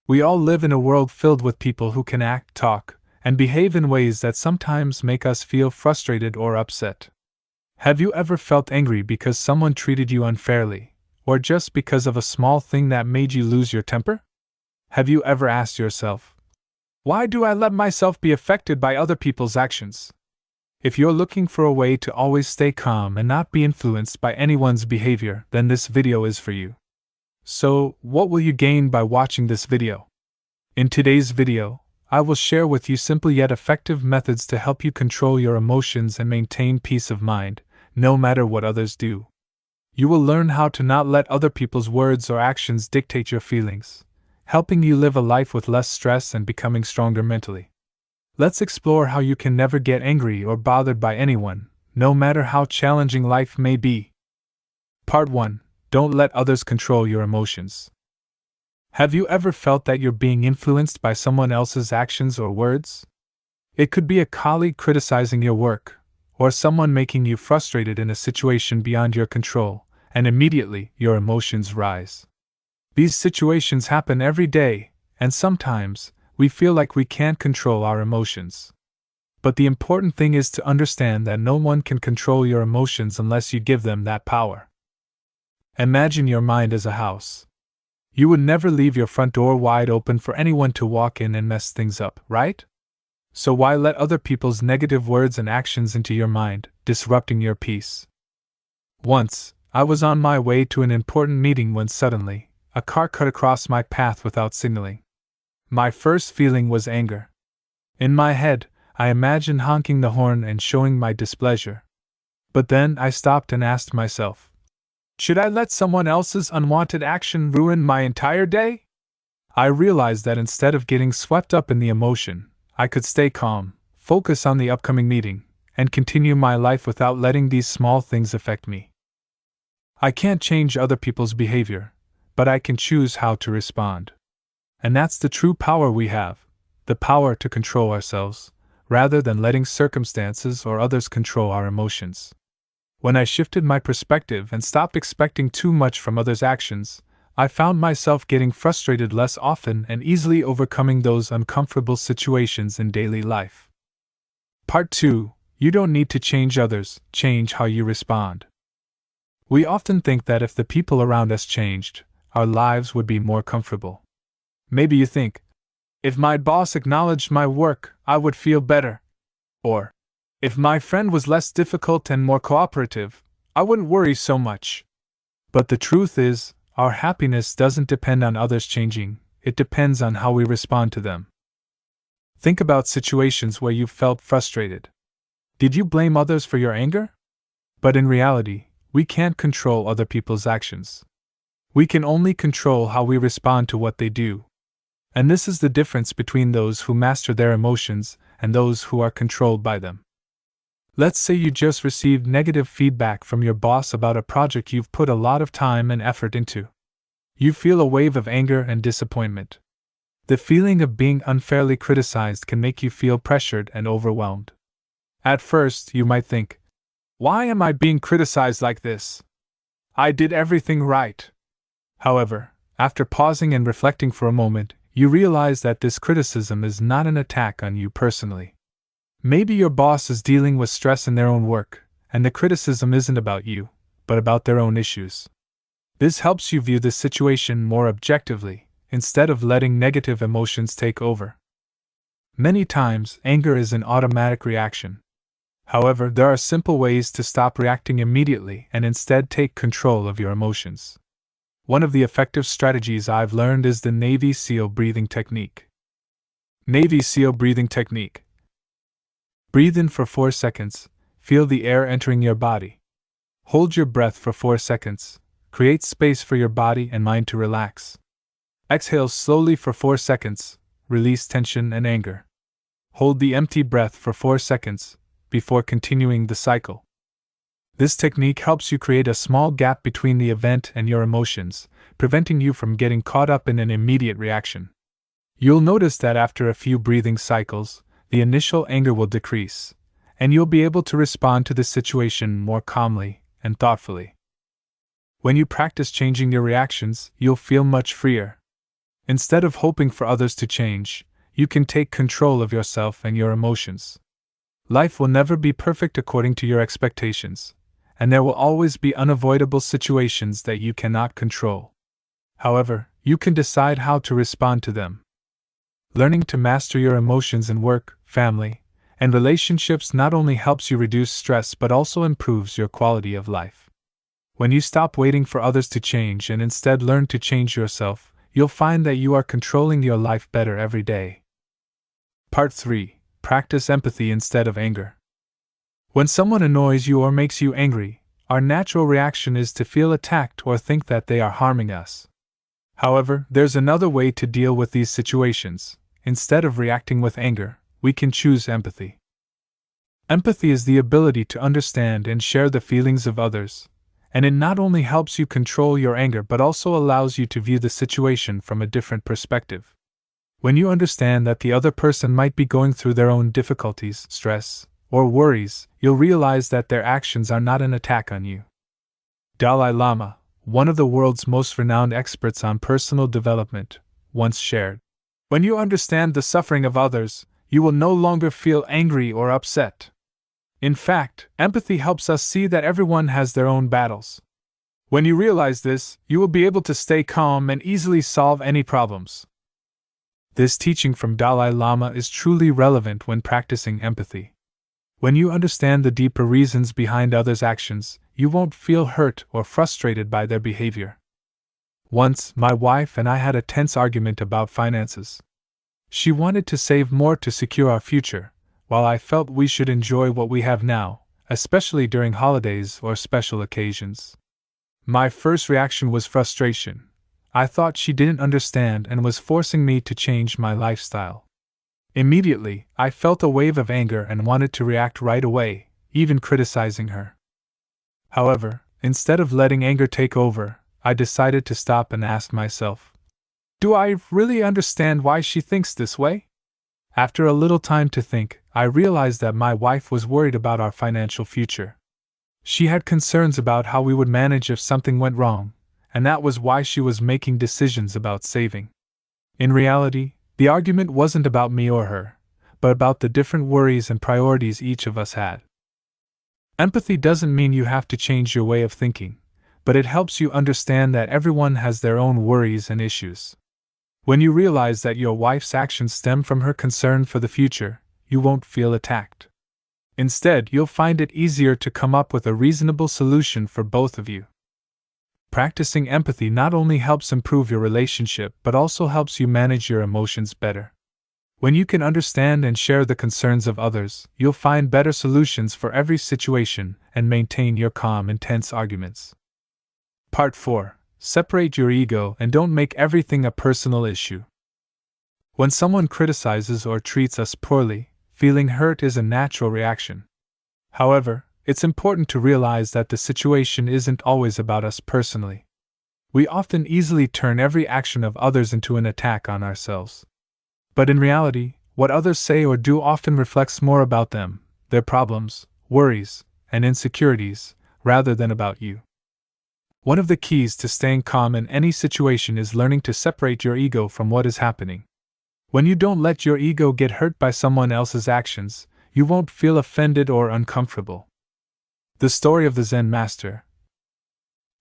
We all live in a world filled with people who can act, talk, and behave in ways that sometimes make us feel frustrated or upset. Have you ever felt angry because someone treated you unfairly, or just because of a small thing that made you lose your temper? Have you ever asked yourself, why do I let myself be affected by other people's actions? If you're looking for a way to always stay calm and not be influenced by anyone's behavior, then this video is for you. So, what will you gain by watching this video? In today's video, I will share with you simple yet effective methods to help you control your emotions and maintain peace of mind, no matter what others do. You will learn how to not let other people's words or actions dictate your feelings, helping you live a life with less stress and becoming stronger mentally. Let's explore how you can never get angry or bothered by anyone, no matter how challenging life may be. Part 1. Don't let others control your emotions. Have you ever felt that you're being influenced by someone else's actions or words? It could be a colleague criticizing your work, or someone making you frustrated in a situation beyond your control, and immediately your emotions rise. These situations happen every day, and sometimes we feel like we can't control our emotions. But the important thing is to understand that no one can control your emotions unless you give them that power. Imagine your mind as a house. You would never leave your front door wide open for anyone to walk in and mess things up, right? So why let other people's negative words and actions into your mind, disrupting your peace? Once, I was on my way to an important meeting when suddenly, a car cut across my path without signaling. My first feeling was anger. In my head, I imagined honking the horn and showing my displeasure. But then I stopped and asked myself, should I let someone else's unwanted action ruin my entire day? I realized that instead of getting swept up in the emotion, I could stay calm, focus on the upcoming meeting, and continue my life without letting these small things affect me. I can't change other people's behavior, but I can choose how to respond. And that's the true power we have, the power to control ourselves, rather than letting circumstances or others control our emotions. When I shifted my perspective and stopped expecting too much from others' actions, I found myself getting frustrated less often and easily overcoming those uncomfortable situations in daily life. Part 2. You don't need to change others, change how you respond. We often think that if the people around us changed, our lives would be more comfortable. Maybe you think, if my boss acknowledged my work, I would feel better. Or, if my friend was less difficult and more cooperative, I wouldn't worry so much. But the truth is, our happiness doesn't depend on others changing, it depends on how we respond to them. Think about situations where you felt frustrated. Did you blame others for your anger? But in reality, we can't control other people's actions. We can only control how we respond to what they do. And this is the difference between those who master their emotions and those who are controlled by them. Let's say you just received negative feedback from your boss about a project you've put a lot of time and effort into. You feel a wave of anger and disappointment. The feeling of being unfairly criticized can make you feel pressured and overwhelmed. At first, you might think, why am I being criticized like this? I did everything right. However, after pausing and reflecting for a moment, you realize that this criticism is not an attack on you personally. Maybe your boss is dealing with stress in their own work, and the criticism isn't about you, but about their own issues. This helps you view the situation more objectively, instead of letting negative emotions take over. Many times, anger is an automatic reaction. However, there are simple ways to stop reacting immediately and instead take control of your emotions. One of the effective strategies I've learned is the Navy SEAL breathing technique. Navy SEAL breathing technique. Breathe in for 4 seconds, feel the air entering your body. Hold your breath for 4 seconds, create space for your body and mind to relax. Exhale slowly for 4 seconds, release tension and anger. Hold the empty breath for 4 seconds, before continuing the cycle. This technique helps you create a small gap between the event and your emotions, preventing you from getting caught up in an immediate reaction. You'll notice that after a few breathing cycles, the initial anger will decrease, and you'll be able to respond to the situation more calmly and thoughtfully. When you practice changing your reactions, you'll feel much freer. Instead of hoping for others to change, you can take control of yourself and your emotions. Life will never be perfect according to your expectations, and there will always be unavoidable situations that you cannot control. However, you can decide how to respond to them. Learning to master your emotions in work, family, and relationships not only helps you reduce stress but also improves your quality of life. When you stop waiting for others to change and instead learn to change yourself, you'll find that you are controlling your life better every day. Part 3. Practice empathy instead of anger. When someone annoys you or makes you angry, our natural reaction is to feel attacked or think that they are harming us. However, there's another way to deal with these situations. Instead of reacting with anger, we can choose empathy. Empathy is the ability to understand and share the feelings of others, and it not only helps you control your anger but also allows you to view the situation from a different perspective. When you understand that the other person might be going through their own difficulties, stress, or worries, you'll realize that their actions are not an attack on you. Dalai Lama, one of the world's most renowned experts on personal development, once shared, "When you understand the suffering of others, you will no longer feel angry or upset." In fact, empathy helps us see that everyone has their own battles. When you realize this, you will be able to stay calm and easily solve any problems. This teaching from Dalai Lama is truly relevant when practicing empathy. When you understand the deeper reasons behind others' actions, you won't feel hurt or frustrated by their behavior. Once, my wife and I had a tense argument about finances. She wanted to save more to secure our future, while I felt we should enjoy what we have now, especially during holidays or special occasions. My first reaction was frustration. I thought she didn't understand and was forcing me to change my lifestyle. Immediately, I felt a wave of anger and wanted to react right away, even criticizing her. However, instead of letting anger take over, I decided to stop and ask myself, do I really understand why she thinks this way? After a little time to think, I realized that my wife was worried about our financial future. She had concerns about how we would manage if something went wrong, and that was why she was making decisions about saving. In reality, the argument wasn't about me or her, but about the different worries and priorities each of us had. Empathy doesn't mean you have to change your way of thinking, but it helps you understand that everyone has their own worries and issues. When you realize that your wife's actions stem from her concern for the future, you won't feel attacked. Instead, you'll find it easier to come up with a reasonable solution for both of you. Practicing empathy not only helps improve your relationship but also helps you manage your emotions better. When you can understand and share the concerns of others, you'll find better solutions for every situation and maintain your calm in tense arguments. Part 4. Separate your ego and don't make everything a personal issue. When someone criticizes or treats us poorly, feeling hurt is a natural reaction. However, it's important to realize that the situation isn't always about us personally. We often easily turn every action of others into an attack on ourselves. But in reality, what others say or do often reflects more about them, their problems, worries, and insecurities, rather than about you. One of the keys to staying calm in any situation is learning to separate your ego from what is happening. When you don't let your ego get hurt by someone else's actions, you won't feel offended or uncomfortable. The story of the Zen Master.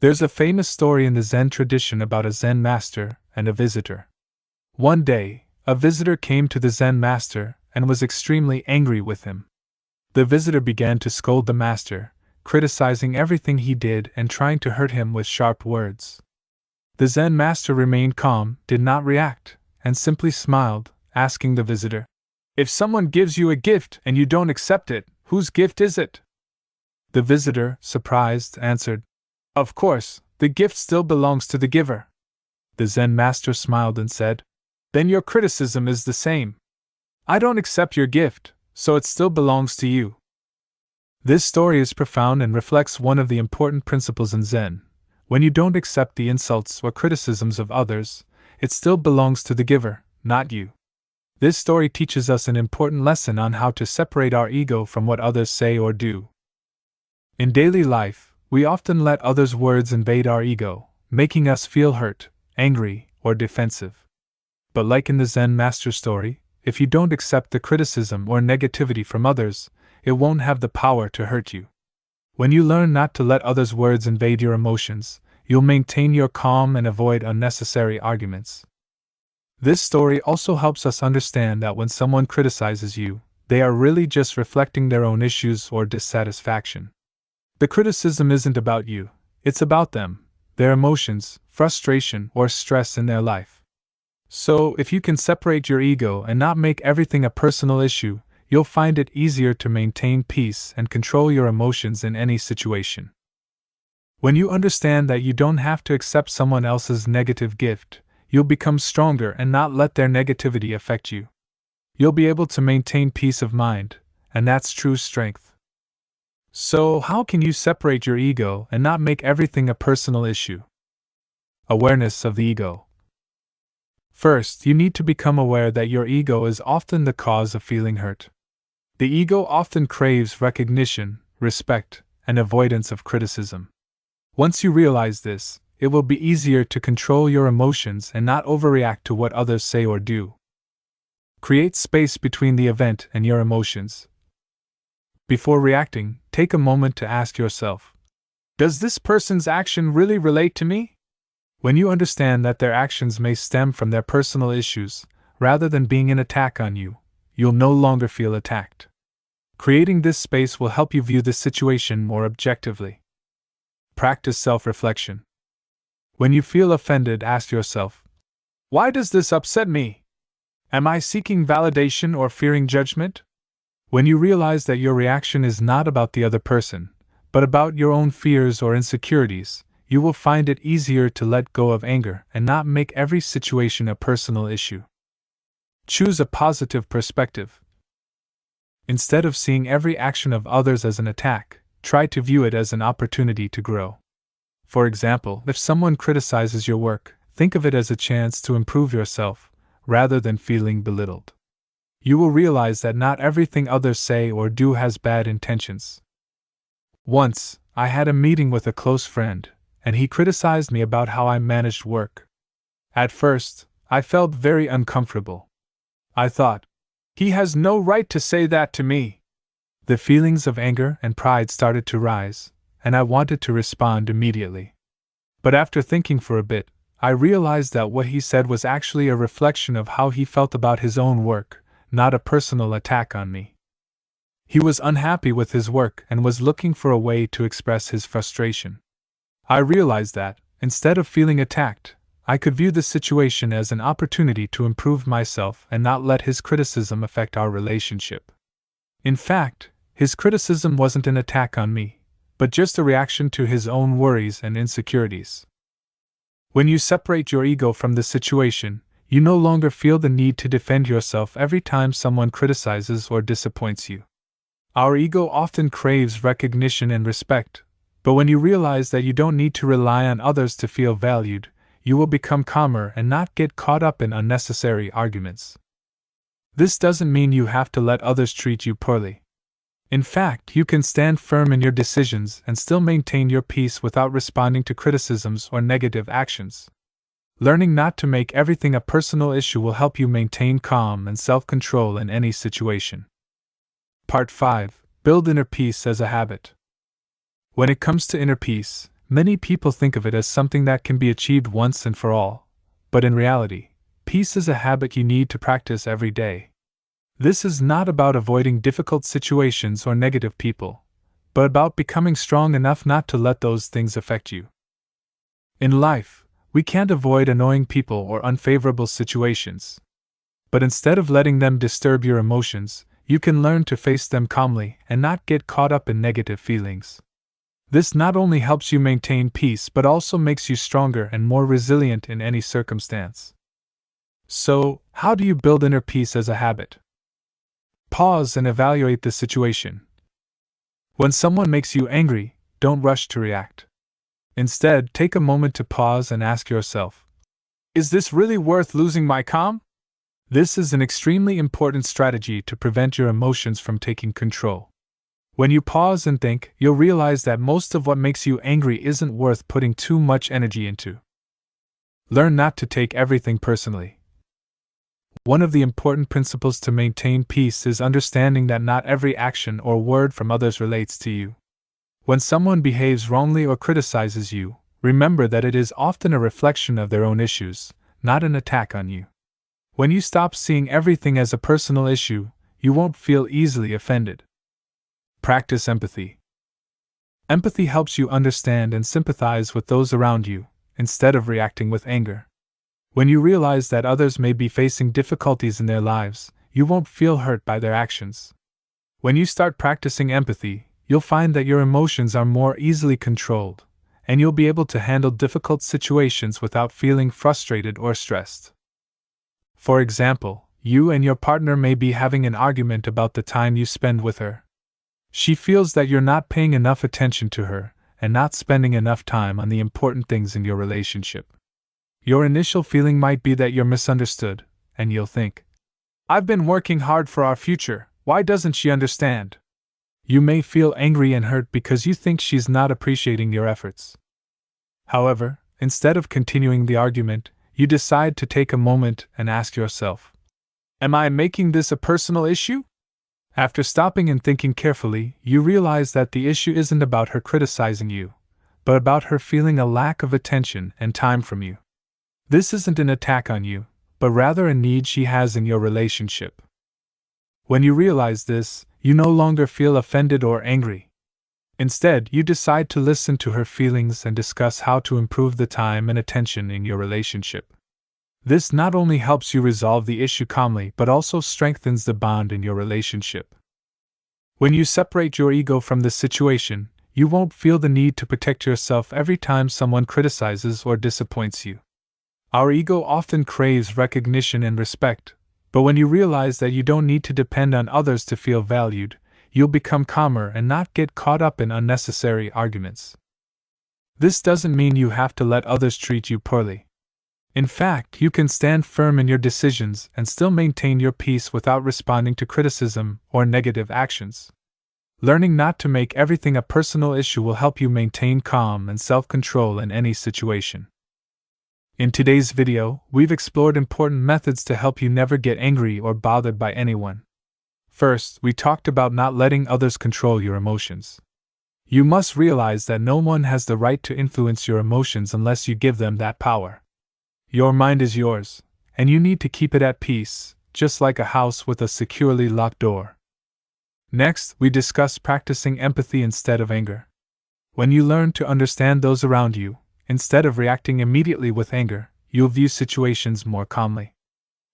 There's a famous story in the Zen tradition about a Zen master and a visitor. One day, a visitor came to the Zen master and was extremely angry with him. The visitor began to scold the master, criticizing everything he did and trying to hurt him with sharp words. The Zen master remained calm, did not react, and simply smiled, asking the visitor, "If someone gives you a gift and you don't accept it, whose gift is it?" The visitor, surprised, answered, "Of course, the gift still belongs to the giver." The Zen master smiled and said, "Then your criticism is the same. I don't accept your gift, so it still belongs to you." This story is profound and reflects one of the important principles in Zen. When you don't accept the insults or criticisms of others, it still belongs to the giver, not you. This story teaches us an important lesson on how to separate our ego from what others say or do. In daily life, we often let others' words invade our ego, making us feel hurt, angry, or defensive. But like in the Zen Master story, if you don't accept the criticism or negativity from others, it won't have the power to hurt you. When you learn not to let others' words invade your emotions, you'll maintain your calm and avoid unnecessary arguments. This story also helps us understand that when someone criticizes you, they are really just reflecting their own issues or dissatisfaction. The criticism isn't about you, it's about them, their emotions, frustration, or stress in their life. So, if you can separate your ego and not make everything a personal issue, you'll find it easier to maintain peace and control your emotions in any situation. When you understand that you don't have to accept someone else's negative gift, you'll become stronger and not let their negativity affect you. You'll be able to maintain peace of mind, and that's true strength. So, how can you separate your ego and not make everything a personal issue? Awareness of the ego. First, you need to become aware that your ego is often the cause of feeling hurt. The ego often craves recognition, respect, and avoidance of criticism. Once you realize this, it will be easier to control your emotions and not overreact to what others say or do. Create space between the event and your emotions. Before reacting, take a moment to ask yourself, does this person's action really relate to me? When you understand that their actions may stem from their personal issues, rather than being an attack on you, you'll no longer feel attacked. Creating this space will help you view the situation more objectively. Practice self-reflection. When you feel offended, ask yourself, why does this upset me? Am I seeking validation or fearing judgment? When you realize that your reaction is not about the other person, but about your own fears or insecurities, you will find it easier to let go of anger and not make every situation a personal issue. Choose a positive perspective. Instead of seeing every action of others as an attack, try to view it as an opportunity to grow. For example, if someone criticizes your work, think of it as a chance to improve yourself, rather than feeling belittled. You will realize that not everything others say or do has bad intentions. Once, I had a meeting with a close friend, and he criticized me about how I managed work. At first, I felt very uncomfortable. I thought, he has no right to say that to me. The feelings of anger and pride started to rise, and I wanted to respond immediately. But after thinking for a bit, I realized that what he said was actually a reflection of how he felt about his own work, not a personal attack on me. He was unhappy with his work and was looking for a way to express his frustration. I realized that, instead of feeling attacked, I could view the situation as an opportunity to improve myself and not let his criticism affect our relationship. In fact, his criticism wasn't an attack on me, but just a reaction to his own worries and insecurities. When you separate your ego from the situation, you no longer feel the need to defend yourself every time someone criticizes or disappoints you. Our ego often craves recognition and respect, but when you realize that you don't need to rely on others to feel valued, you will become calmer and not get caught up in unnecessary arguments. This doesn't mean you have to let others treat you poorly. In fact, you can stand firm in your decisions and still maintain your peace without responding to criticisms or negative actions. Learning not to make everything a personal issue will help you maintain calm and self-control in any situation. Part 5. Build inner peace as a habit. When it comes to inner peace, many people think of it as something that can be achieved once and for all, but in reality, peace is a habit you need to practice every day. This is not about avoiding difficult situations or negative people, but about becoming strong enough not to let those things affect you. In life, we can't avoid annoying people or unfavorable situations. But instead of letting them disturb your emotions, you can learn to face them calmly and not get caught up in negative feelings. This not only helps you maintain peace but also makes you stronger and more resilient in any circumstance. So, how do you build inner peace as a habit? Pause and evaluate the situation. When someone makes you angry, don't rush to react. Instead, take a moment to pause and ask yourself, is this really worth losing my calm? This is an extremely important strategy to prevent your emotions from taking control. When you pause and think, you'll realize that most of what makes you angry isn't worth putting too much energy into. Learn not to take everything personally. One of the important principles to maintain peace is understanding that not every action or word from others relates to you. When someone behaves wrongly or criticizes you, remember that it is often a reflection of their own issues, not an attack on you. When you stop seeing everything as a personal issue, you won't feel easily offended. Practice empathy. Empathy helps you understand and sympathize with those around you, instead of reacting with anger. When you realize that others may be facing difficulties in their lives, you won't feel hurt by their actions. When you start practicing empathy, you'll find that your emotions are more easily controlled, and you'll be able to handle difficult situations without feeling frustrated or stressed. For example, you and your partner may be having an argument about the time you spend with her. She feels that you're not paying enough attention to her and not spending enough time on the important things in your relationship. Your initial feeling might be that you're misunderstood, and you'll think, "I've been working hard for our future, why doesn't she understand?" You may feel angry and hurt because you think she's not appreciating your efforts. However, instead of continuing the argument, you decide to take a moment and ask yourself, "Am I making this a personal issue?" After stopping and thinking carefully, you realize that the issue isn't about her criticizing you, but about her feeling a lack of attention and time from you. This isn't an attack on you, but rather a need she has in your relationship. When you realize this, you no longer feel offended or angry. Instead, you decide to listen to her feelings and discuss how to improve the time and attention in your relationship. This not only helps you resolve the issue calmly but also strengthens the bond in your relationship. When you separate your ego from the situation, you won't feel the need to protect yourself every time someone criticizes or disappoints you. Our ego often craves recognition and respect, but when you realize that you don't need to depend on others to feel valued, you'll become calmer and not get caught up in unnecessary arguments. This doesn't mean you have to let others treat you poorly. In fact, you can stand firm in your decisions and still maintain your peace without responding to criticism or negative actions. Learning not to make everything a personal issue will help you maintain calm and self-control in any situation. In today's video, we've explored important methods to help you never get angry or bothered by anyone. First, we talked about not letting others control your emotions. You must realize that no one has the right to influence your emotions unless you give them that power. Your mind is yours, and you need to keep it at peace, just like a house with a securely locked door. Next, we discussed practicing empathy instead of anger. When you learn to understand those around you, instead of reacting immediately with anger, you'll view situations more calmly.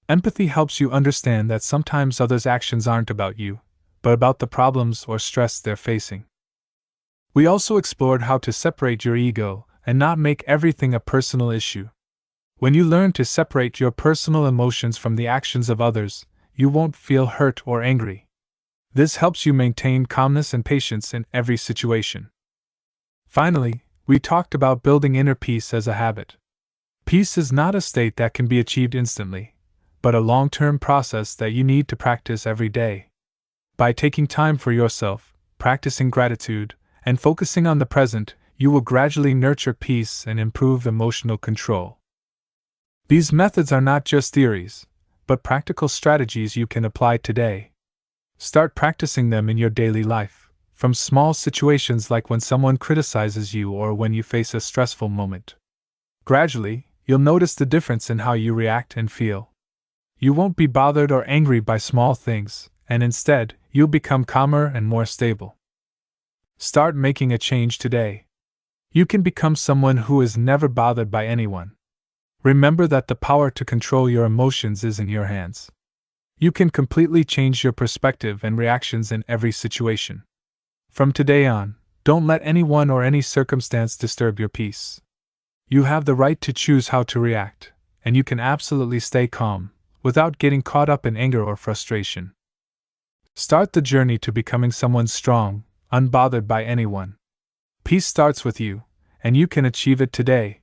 Empathy helps you understand that sometimes others' actions aren't about you, but about the problems or stress they're facing. We also explored how to separate your ego and not make everything a personal issue. When you learn to separate your personal emotions from the actions of others, you won't feel hurt or angry. This helps you maintain calmness and patience in every situation. Finally, we talked about building inner peace as a habit. Peace is not a state that can be achieved instantly, but a long-term process that you need to practice every day. By taking time for yourself, practicing gratitude, and focusing on the present, you will gradually nurture peace and improve emotional control. These methods are not just theories, but practical strategies you can apply today. Start practicing them in your daily life, from small situations like when someone criticizes you or when you face a stressful moment. Gradually, you'll notice the difference in how you react and feel. You won't be bothered or angry by small things, and instead, you'll become calmer and more stable. Start making a change today. You can become someone who is never bothered by anyone. Remember that the power to control your emotions is in your hands. You can completely change your perspective and reactions in every situation. From today on, don't let anyone or any circumstance disturb your peace. You have the right to choose how to react, and you can absolutely stay calm, without getting caught up in anger or frustration. Start the journey to becoming someone strong, unbothered by anyone. Peace starts with you, and you can achieve it today.